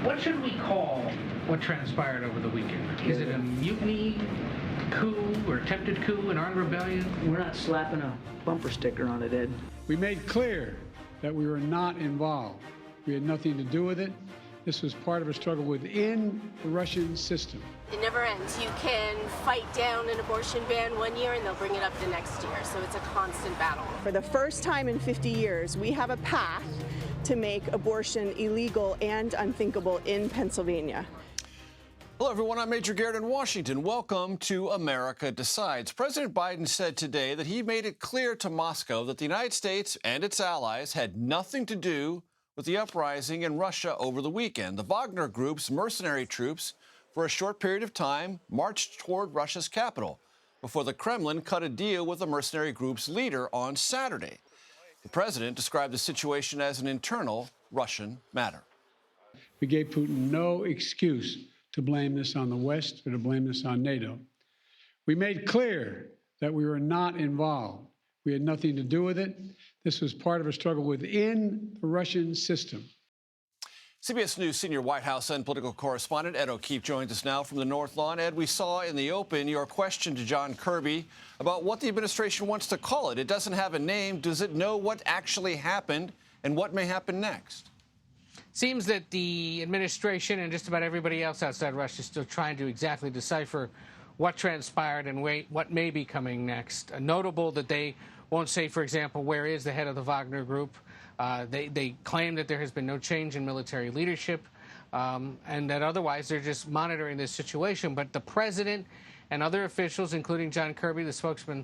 What should we call what transpired over the weekend? Is it a mutiny, coup, or attempted coup, an armed rebellion? We're not slapping a bumper sticker on it, Ed. We made clear that we were not involved. We had nothing to do with it. This was part of a struggle within the Russian system. It never ends. You can fight down an abortion ban one year and they'll bring it up the next year. So it's a constant battle. For the first time in 50 years, we have a path to make abortion illegal and unthinkable in Pennsylvania. Hello, everyone. I'm Major Garrett in Washington. Welcome to America Decides. President Biden said today that he made it clear to Moscow that the United States and its allies had nothing to do with the uprising in Russia over the weekend. The Wagner Group's mercenary troops, for a short period of time, marched toward Russia's capital before the Kremlin cut a deal with the mercenary group's leader on Saturday. The president described the situation as an internal Russian matter. We gave Putin no excuse to blame this on the West or to blame this on NATO. We made clear that we were not involved. We had nothing to do with it. This was part of a struggle within the Russian system. CBS News senior White House and political correspondent Ed O'Keefe joins us now from the North Lawn. Ed, we saw in the open your question to John Kirby about what the administration wants to call it. It doesn't have a name. Does it know what actually happened and what may happen next? Seems that the administration and just about everybody else outside Russia is still trying to exactly decipher what transpired and what may be coming next. Notable that they won't say, for example, where is the head of the Wagner Group. They claim that there has been no change in military leadership and that otherwise they're just monitoring this situation. But the president and other officials, including John Kirby, the spokesman,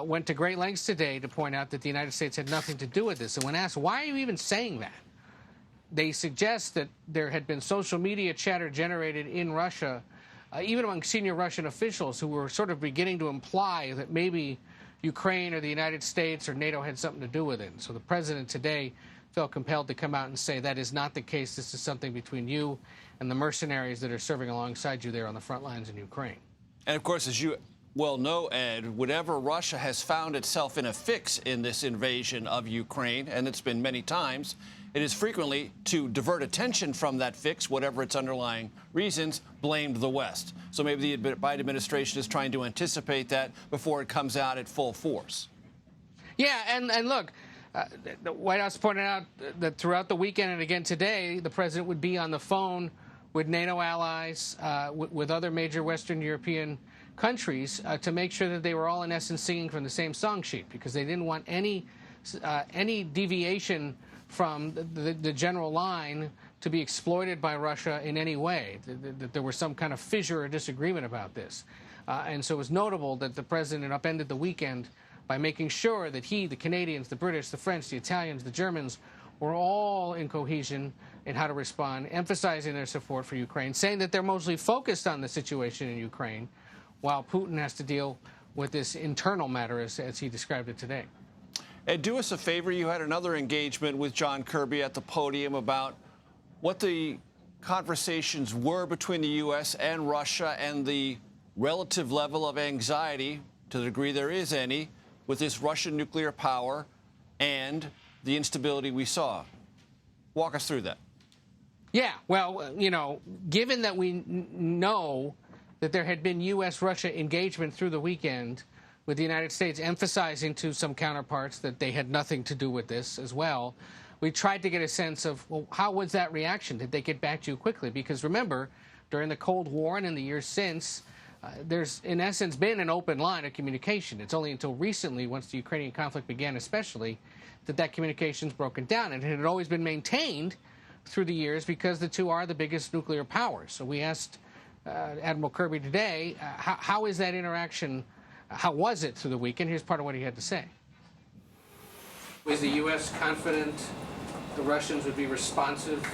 went to great lengths today to point out that the United States had nothing to do with this. And when asked, why are you even saying that? They suggest that there had been social media chatter generated in Russia, even among senior Russian officials who were sort of beginning to imply that maybe Ukraine or the United States or NATO had something to do with it. So the president today felt compelled to come out and say that is not the case. This is something between you and the mercenaries that are serving alongside you there on the front lines in Ukraine. And, of course, as you well know, Ed, whenever Russia has found itself in a fix in this invasion of Ukraine, and it's been many times, it is frequently, to divert attention from that fix, whatever its underlying reasons, blamed the West. So maybe the Biden administration is trying to anticipate that before it comes out at full force. Yeah, and look, the White House pointed out that throughout the weekend and again today, the president would be on the phone with NATO allies, with other major Western European countries to make sure that they were all, in essence, singing from the same song sheet, because they didn't want any deviation from the general line to be exploited by Russia in any way, that there was some kind of fissure or disagreement about this. And so it was notable that the president upended the weekend by making sure that he, the Canadians, the British, the French, the Italians, the Germans were all in cohesion in how to respond, emphasizing their support for Ukraine, saying that they're mostly focused on the situation in Ukraine, while Putin has to deal with this internal matter, as he described it today. Ed, do us a favor. You had another engagement with John Kirby at the podium about what the conversations were between the U.S. and Russia and the relative level of anxiety, to the degree there is any, with this Russian nuclear power and the instability we saw. Walk us through that. Yeah, well, you know, given that we know that there had been U.S.-Russia engagement through the weekend, with the United States emphasizing to some counterparts that they had nothing to do with this as well, we tried to get a sense of, well, how was that reaction? Did they get back to you quickly? Because remember, during the Cold War and in the years since, there's, in essence, been an open line of communication. It's only until recently, once the Ukrainian conflict began especially, that communication's broken down. And it had always been maintained through the years because the two are the biggest nuclear powers. So we asked Admiral Kirby today, how is that interaction? How was it through the weekend? Here's part of what he had to say. Was the U.S. confident the Russians would be responsive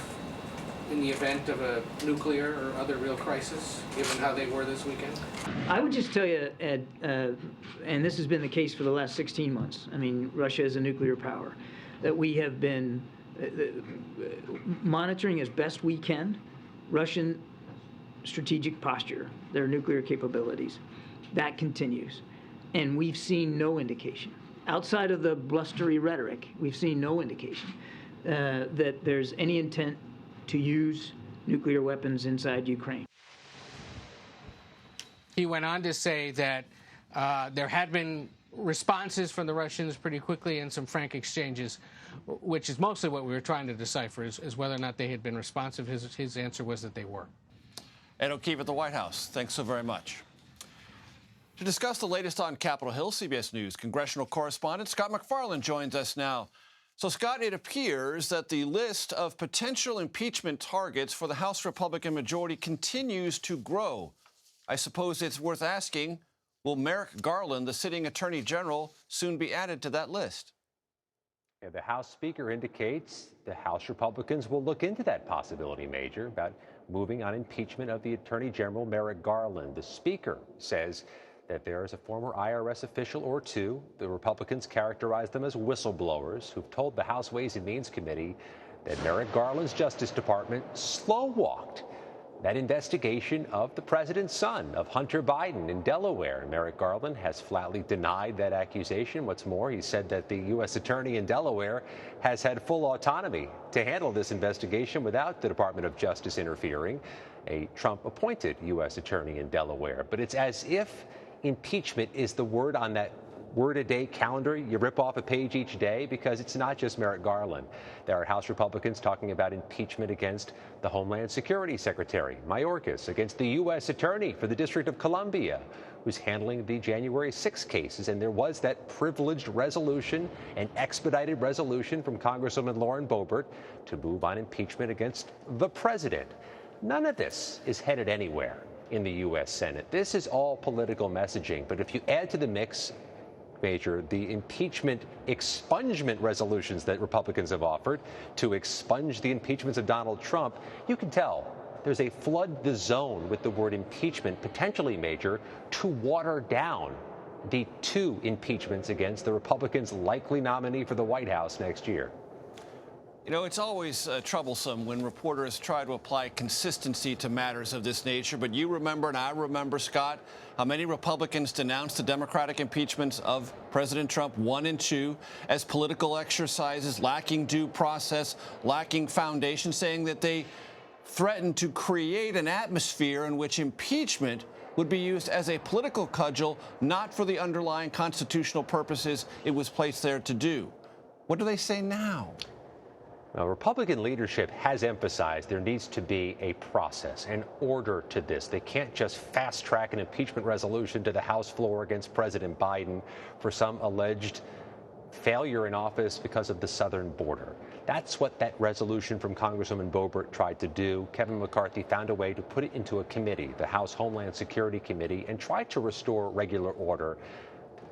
in the event of a nuclear or other real crisis, given how they were this weekend? I would just tell you, Ed, and this has been the case for the last 16 months. I mean, Russia is a nuclear power, that we have been monitoring as best we can Russian strategic posture, their nuclear capabilities. That continues. And we've seen no indication. Outside of the blustery rhetoric, we've seen no indication that there's any intent to use nuclear weapons inside Ukraine. He went on to say that there had been responses from the Russians pretty quickly and some frank exchanges, which is mostly what we were trying to decipher, is whether or not they had been responsive. His answer was that they were. Ed O'Keefe at the White House, thanks so very much. To discuss the latest on Capitol Hill, CBS News congressional correspondent Scott MacFarlane joins us now. So, Scott, it appears that the list of potential impeachment targets for the House Republican majority continues to grow. I suppose it's worth asking, will Merrick Garland, the sitting Attorney General, soon be added to that list? Yeah, the House Speaker indicates the House Republicans will look into that possibility, Major, about moving on impeachment of the Attorney General Merrick Garland. The Speaker says that there is a former IRS official or two, the Republicans characterize them as whistleblowers, who've told the House Ways and Means Committee that Merrick Garland's Justice Department slow-walked that investigation of the president's son, of Hunter Biden, in Delaware. Merrick Garland has flatly denied that accusation. What's more, he said that the U.S. attorney in Delaware has had full autonomy to handle this investigation without the Department of Justice interfering, a Trump-appointed U.S. attorney in Delaware. But it's as if impeachment is the word on that word-a-day calendar. You rip off a page each day, because it's not just Merrick Garland. There are House Republicans talking about impeachment against the Homeland Security Secretary, Mayorkas, against the U.S. Attorney for the District of Columbia, who's handling the January 6 cases. And there was that privileged resolution, an expedited resolution from Congresswoman Lauren Boebert to move on impeachment against the president. None of this is headed anywhere in the U.S. Senate. This is all political messaging. But if you add to the mix, Major, the impeachment expungement resolutions that Republicans have offered to expunge the impeachments of Donald Trump, you can tell there's a flood the zone with the word impeachment, potentially, Major, to water down the two impeachments against the Republicans' likely nominee for the White House next year. You know, it's always troublesome when reporters try to apply consistency to matters of this nature. But you remember, and I remember, Scott, how many Republicans denounced the Democratic impeachments of President Trump 1 and 2 as political exercises, lacking due process, lacking foundation, saying that they threatened to create an atmosphere in which impeachment would be used as a political cudgel, not for the underlying constitutional purposes it was placed there to do. What do they say now? Now, Republican leadership has emphasized there needs to be a process, an order to this. They can't just fast-track an impeachment resolution to the House floor against President Biden for some alleged failure in office because of the southern border. That's what that resolution from Congresswoman Boebert tried to do. Kevin McCarthy found a way to put it into a committee, the House Homeland Security Committee, and try to restore regular order,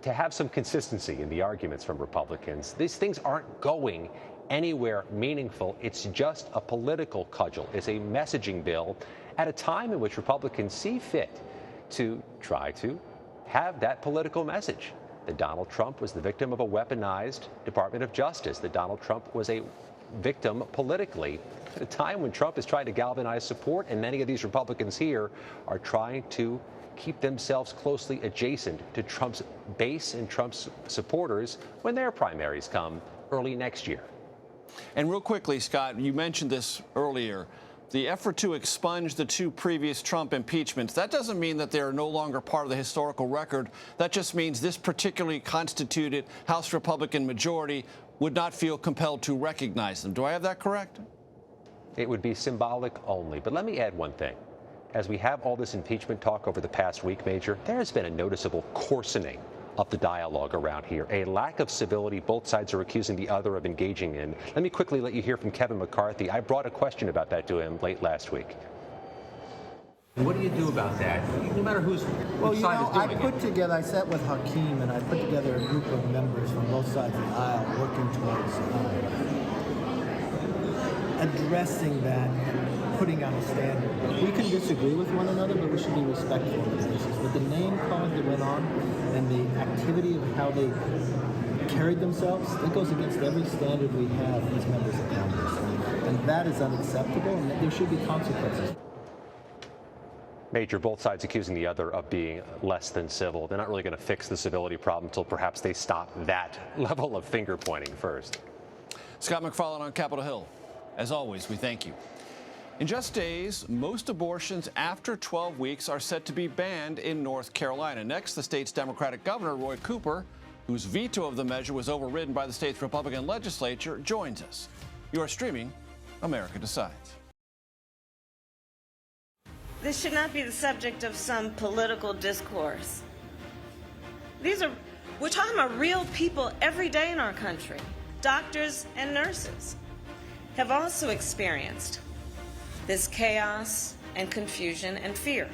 to have some consistency in the arguments from Republicans. These things aren't going anywhere meaningful. It's just a political cudgel. It's a messaging bill at a time in which Republicans see fit to try to have that political message that Donald Trump was the victim of a weaponized Department of Justice, that Donald Trump was a victim politically at a time when Trump is trying to galvanize support, and many of these Republicans here are trying to keep themselves closely adjacent to Trump's base and Trump's supporters when their primaries come early next year. And real quickly, Scott, you mentioned this earlier. The effort to expunge the two previous Trump impeachments, that doesn't mean that they are no longer part of the historical record. That just means this particularly constituted House Republican majority would not feel compelled to recognize them. Do I have that correct? It would be symbolic only. But let me add one thing. As we have all this impeachment talk over the past week, Major, there has been a noticeable coarsening of the dialogue around here, a lack of civility both sides are accusing the other of engaging in. Let me quickly let you hear from Kevin McCarthy. I brought a question about that to him late last week. What do you do about that, no matter whose side is doing it? I sat with Hakeem and I put together a group of members from both sides of the aisle working towards addressing that and putting on a standard. We can disagree with one another, but we should be respectful of the basis. But the name calling that went on and the activity of how they carried themselves, it goes against every standard we have as members of Congress. And that is unacceptable, and there should be consequences. Major, both sides accusing the other of being less than civil. They're not really going to fix the civility problem until perhaps they stop that level of finger pointing first. Scott MacFarlane on Capitol Hill. As always, we thank you. In just days, most abortions after 12 weeks are set to be banned in North Carolina. Next, the state's Democratic Governor, Roy Cooper, whose veto of the measure was overridden by the state's Republican legislature, joins us. You are streaming America Decides. This should not be the subject of some political discourse. We're talking about real people every day in our country. Doctors and nurses have also experienced this chaos and confusion and fear.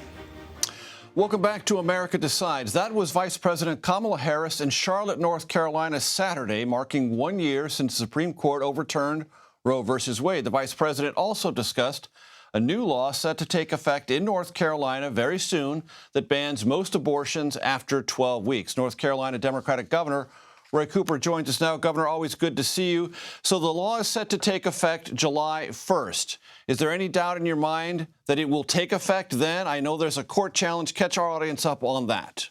Welcome back to America Decides. That was Vice President Kamala Harris in Charlotte, North Carolina, Saturday, marking 1 year since the Supreme Court overturned Roe v. Wade. The vice president also discussed a new law set to take effect in North Carolina very soon that bans most abortions after 12 weeks. North Carolina Democratic Governor Roy Cooper joins us now. Governor, always good to see you. So the law is set to take effect July 1st. Is there any doubt in your mind that it will take effect then? I know there's a court challenge. Catch our audience up on that.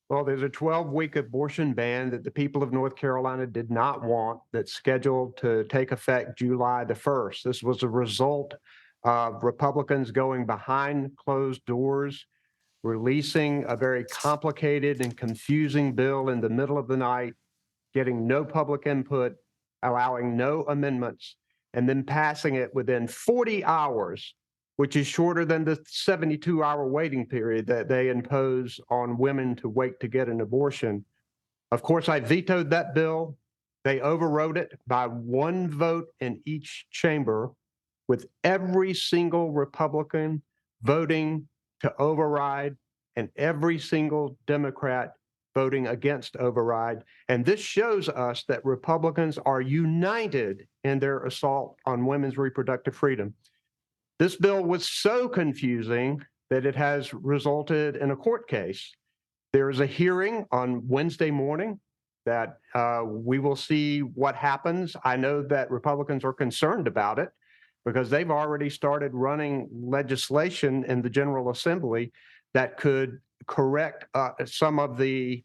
Well, there's a 12-week abortion ban that the people of North Carolina did not want that's scheduled to take effect July the 1st. This was a result of Republicans going behind closed doors, releasing a very complicated and confusing bill in the middle of the night, getting no public input, allowing no amendments, and then passing it within 40 hours, which is shorter than the 72-hour waiting period that they impose on women to wait to get an abortion. Of course, I vetoed that bill. They overrode it by one vote in each chamber, with every single Republican voting to override and every single Democrat voting against override. And this shows us that Republicans are united in their assault on women's reproductive freedom. This bill was so confusing that it has resulted in a court case. There is a hearing on Wednesday morning that we will see what happens. I know that Republicans are concerned about it because they've already started running legislation in the General Assembly that could correct some of the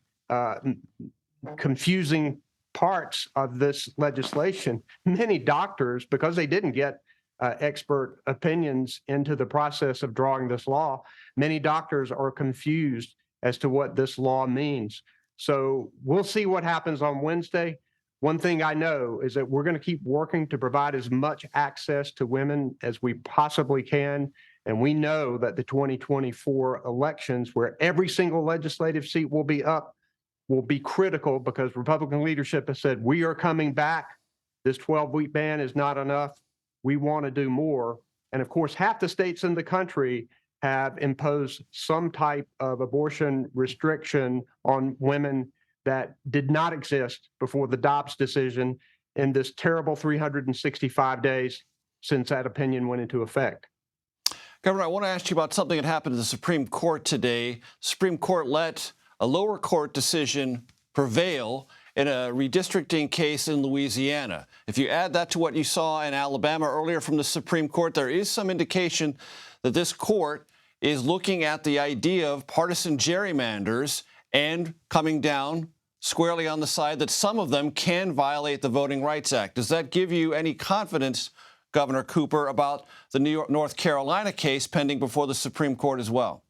confusing parts of this legislation. Many doctors, because they didn't get expert opinions into the process of drawing this law, many doctors are confused as to what this law means. So we'll see what happens on Wednesday. One thing I know is that we're going to keep working to provide as much access to women as we possibly can. And we know that the 2024 elections, where every single legislative seat will be up, will be critical because Republican leadership has said, we are coming back. This 12-week ban is not enough. We want to do more. And of course, half the states in the country have imposed some type of abortion restriction on women that did not exist before the Dobbs decision in this terrible 365 days since that opinion went into effect. Governor, I want to ask you about something that happened to the Supreme Court today. The Supreme Court let a lower court decision prevail in a redistricting case in Louisiana. If you add that to what you saw in Alabama earlier from the Supreme Court, there is some indication that this court is looking at the idea of partisan gerrymanders and coming down squarely on the side that some of them can violate the Voting Rights Act. Does that give you any confidence, Governor Cooper, about the North Carolina case pending before the Supreme Court as well?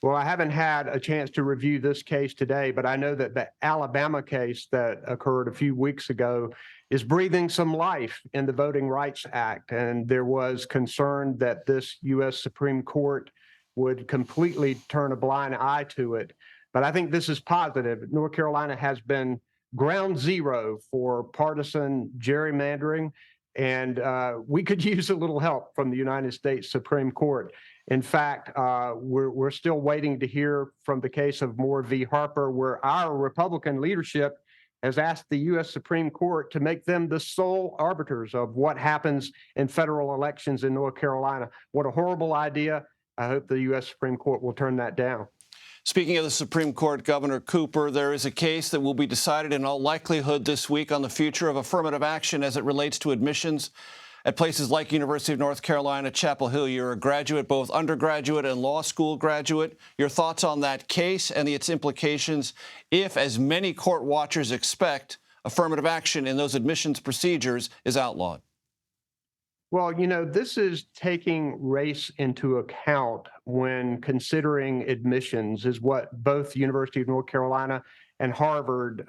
Well, I haven't had a chance to review this case today, but I know that the Alabama case that occurred a few weeks ago is breathing some life in the Voting Rights Act. And there was concern that this U.S. Supreme Court would completely turn a blind eye to it. But I think this is positive. North Carolina has been ground zero for partisan gerrymandering, and we could use a little help from the United States Supreme Court. In fact, we're still waiting to hear from the case of Moore v. Harper, where our Republican leadership has asked the U.S. Supreme Court to make them the sole arbiters of what happens in federal elections in North Carolina. What a horrible idea. I hope the U.S. Supreme Court will turn that down. Speaking of the Supreme Court, Governor Cooper, there is a case that will be decided in all likelihood this week on the future of affirmative action as it relates to admissions at places like University of North Carolina, Chapel Hill. You're a graduate, both undergraduate and law school graduate. Your thoughts on that case and its implications if, as many court watchers expect, affirmative action in those admissions procedures is outlawed? Well, this is taking race into account when considering admissions, is what both University of North Carolina and Harvard,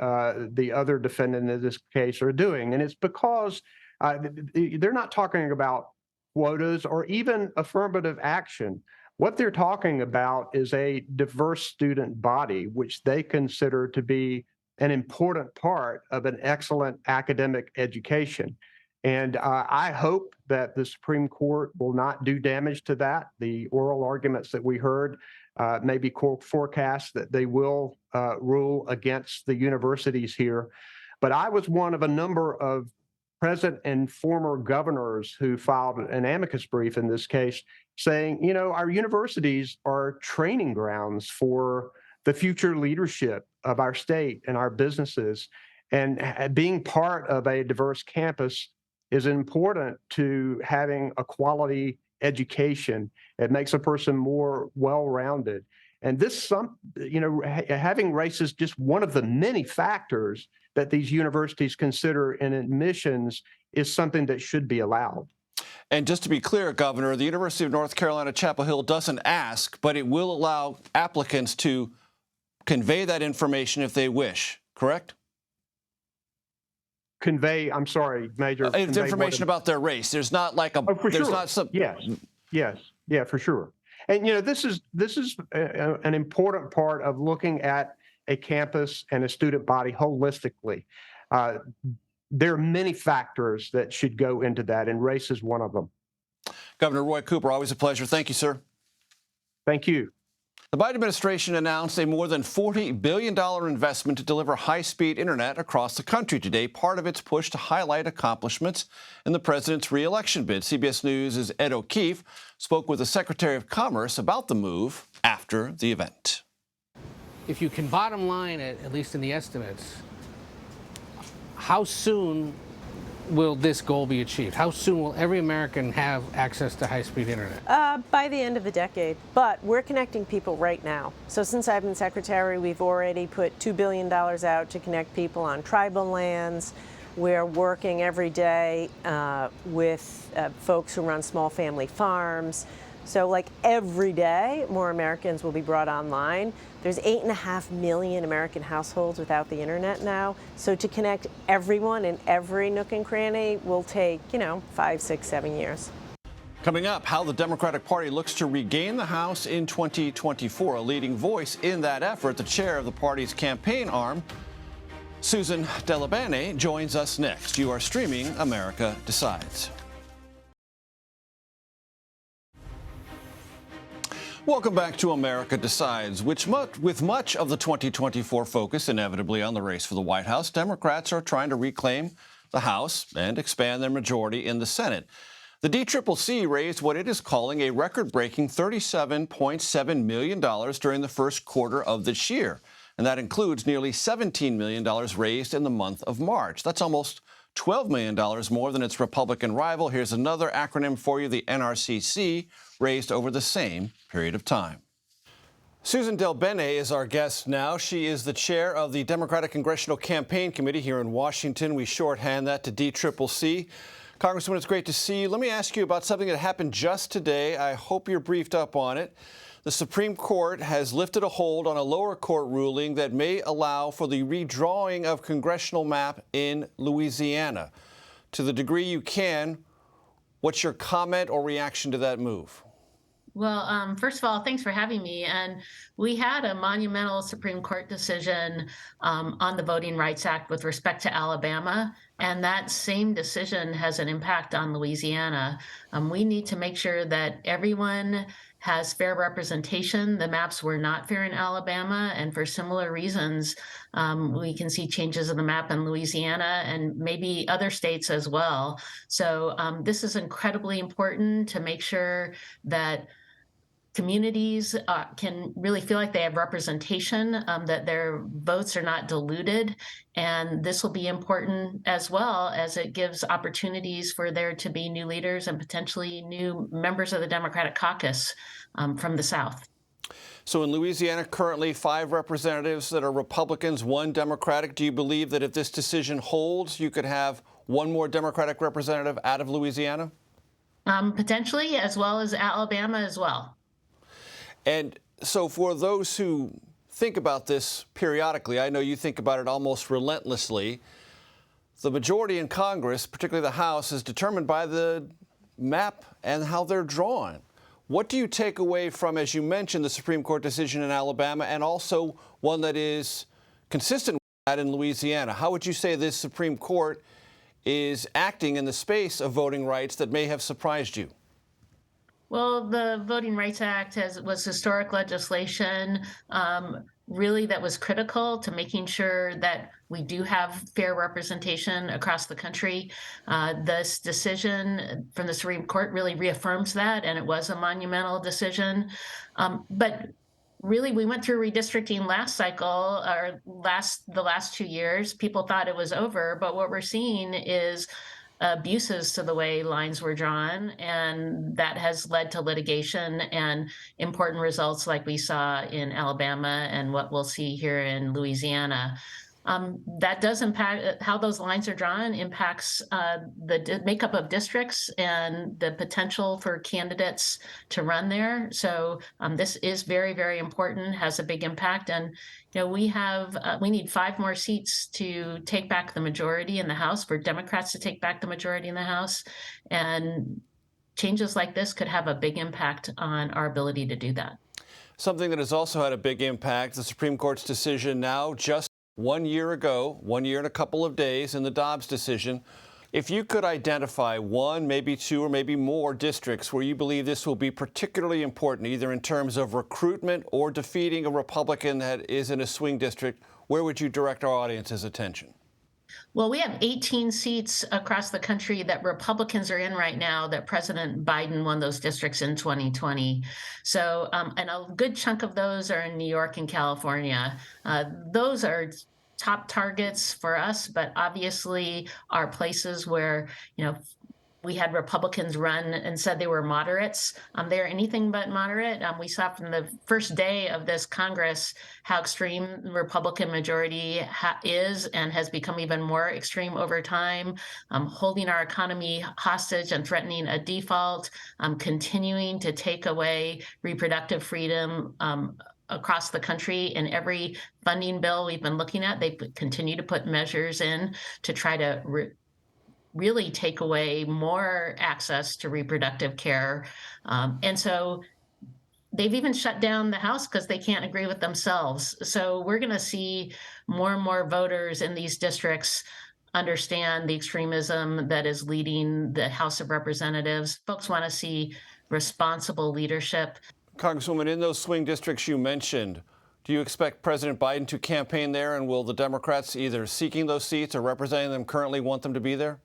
the other defendant in this case, are doing. And it's because they're not talking about quotas or even affirmative action. What they're talking about is a diverse student body, which they consider to be an important part of an excellent academic education. And I hope that the Supreme Court will not do damage to that. The oral arguments that we heard maybe forecast that they will rule against the universities here. But I was one of a number of present and former governors who filed an amicus brief in this case saying, our universities are training grounds for the future leadership of our state and our businesses. And being part of a diverse campus is important to having a quality education. It makes a person more well-rounded. And having race is just one of the many factors that these universities consider in admissions is something that should be allowed. And just to be clear, Governor, the University of North Carolina, Chapel Hill doesn't ask, but it will allow applicants to convey that information if they wish, correct? I'm sorry, Major. It's information about their race. There's not like a. For there's sure. not some. Yes, yeah, for sure. And this is an important part of looking at a campus and a student body holistically. There are many factors that should go into that, and race is one of them. Governor Roy Cooper, always a pleasure. Thank you, sir. Thank you. The Biden administration announced a more than $40 billion investment to deliver high-speed internet across the country today, part of its push to highlight accomplishments in the president's re-election bid. CBS News' Ed O'Keefe spoke with the Secretary of Commerce about the move after the event. If you can bottom line it, at least in the estimates, how soon will this goal be achieved? How soon will every American have access to high-speed internet? By the end of the decade. But we're connecting people right now. So since I've been secretary, we've already put $2 billion out to connect people on tribal lands. We're working every day with folks who run small family farms. So like every day, more Americans will be brought online. There's 8.5 million American households without the internet now. So to connect everyone in every nook and cranny will take, 5, 6, 7 years. Coming up, how the Democratic Party looks to regain the House in 2024. A leading voice in that effort, the chair of the party's campaign arm, Susan Delabene, joins us next. You are streaming America Decides. Welcome back to America Decides, with much of the 2024 focus inevitably on the race for the White House. Democrats are trying to reclaim the House and expand their majority in the Senate. The DCCC raised what it is calling a record-breaking $37.7 million during the first quarter of this year, and that includes nearly $17 million raised in the month of March. That's almost $12 million more than its Republican rival. Here's another acronym for you, the NRCC, raised over the same period of time. Susan Delabene is our guest now. She is the chair of the Democratic Congressional Campaign Committee here in Washington. We shorthand that to DCCC. Congresswoman, it's great to see you. Let me ask you about something that happened just today. I hope you're briefed up on it. The Supreme Court has lifted a hold on a lower court ruling that may allow for the redrawing of congressional map in Louisiana. To the degree you can, what's your comment or reaction to that move? Well, first of all, thanks for having me. And we had a monumental Supreme Court decision on the Voting Rights Act with respect to Alabama. And that same decision has an impact on Louisiana. We need to make sure that everyone has fair representation. The maps were not fair in Alabama, and for similar reasons, we can see changes in the map in Louisiana and maybe other states as well. So this is incredibly important to make sure that communities can really feel like they have representation, that their votes are not diluted. And this will be important as well, as it gives opportunities for there to be new leaders and potentially new members of the Democratic caucus from the South. So in Louisiana, currently 5 representatives that are Republicans, 1 Democratic. Do you believe that if this decision holds, you could have 1 more Democratic representative out of Louisiana? Potentially, as well as Alabama as well. And so for those who think about this periodically, I know you think about it almost relentlessly, the majority in Congress, particularly the House, is determined by the map and how they're drawn. What do you take away from, as you mentioned, the Supreme Court decision in Alabama and also one that is consistent with that in Louisiana? How would you say this Supreme Court is acting in the space of voting rights that may have surprised you? Well, the Voting Rights Act was historic legislation, really that was critical to making sure that we do have fair representation across the country. This decision from the Supreme Court really reaffirms that, and it was a monumental decision. But really, we went through redistricting last cycle, or the last 2 years. People thought it was over, but what we're seeing is abuses to the way lines were drawn, and that has led to litigation and important results like we saw in Alabama and what we'll see here in Louisiana. That does impact how those lines are drawn, impacts the makeup of districts and the potential for candidates to run there. So this is very, very important, has a big impact. And you know, we need 5 more seats to take back the majority in the House, for Democrats to take back the majority in the House. And changes like this could have a big impact on our ability to do that. Something that has also had a big impact, the Supreme Court's decision now just 1 year ago, 1 year and a couple of days in the Dobbs decision. If you could identify 1, maybe 2, or maybe more districts where you believe this will be particularly important, either in terms of recruitment or defeating a Republican that is in a swing district, where would you direct our audience's attention? Well, we have 18 seats across the country that Republicans are in right now that President Biden won those districts in 2020. So, and a good chunk of those are in New York and California. Those are top targets for us, but obviously are places where, you know, we had Republicans run and said they were moderates. They're anything but moderate. We saw from the first day of this Congress how extreme the Republican majority is and has become even more extreme over time, holding our economy hostage and threatening a default, continuing to take away reproductive freedom across the country. In every funding bill we've been looking at, they continue to put measures in to try to really take away more access to reproductive care. And so they've even shut down the House because they can't agree with themselves. So we're going to see more and more voters in these districts understand the extremism that is leading the House of Representatives. Folks want to see responsible leadership. Congresswoman, in those swing districts you mentioned, do you expect President Biden to campaign there, and will the Democrats either seeking those seats or representing them currently want them to be there?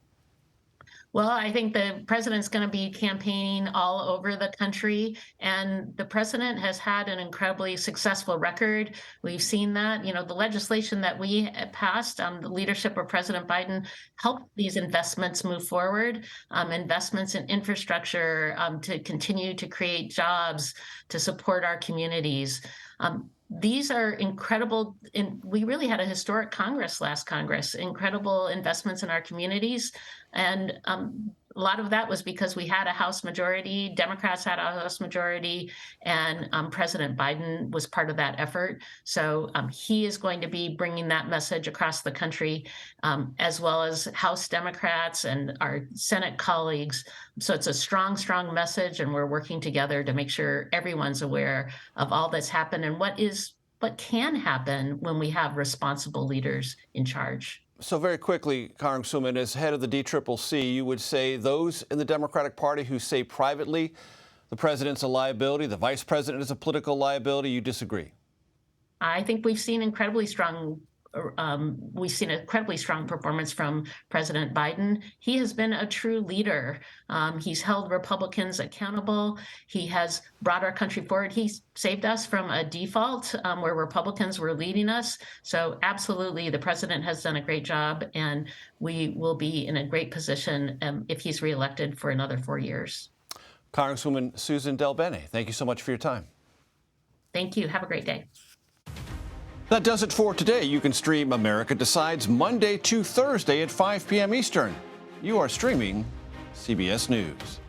Well, I think the president's going to be campaigning all over the country, and the president has had an incredibly successful record. We've seen that. You know, the legislation that we passed on the leadership of President Biden helped these investments move forward, investments in infrastructure to continue to create jobs, to support our communities. These are incredible, we really had a historic Congress last Congress, incredible investments in our communities. And a lot of that was because we had a House majority, Democrats had a House majority, and President Biden was part of that effort. So he is going to be bringing that message across the country, as well as House Democrats and our Senate colleagues. So it's a strong, strong message, and we're working together to make sure everyone's aware of all that's happened and what can happen when we have responsible leaders in charge. So very quickly, Congresswoman, as head of the DCCC, you would say those in the Democratic Party who say privately the president's a liability, the vice president is a political liability, you disagree? I think we've seen incredibly strong performance from President Biden. He has been a true leader. He's held Republicans accountable. He has brought our country forward. He saved us from a default where Republicans were leading us. So absolutely, the president has done a great job, and we will be in a great position if he's reelected for another 4 years. Congresswoman Susan DelBene, thank you so much for your time. Thank you. Have a great day. That does it for today. You can stream America Decides Monday to Thursday at 5 p.m. Eastern. You are streaming CBS News.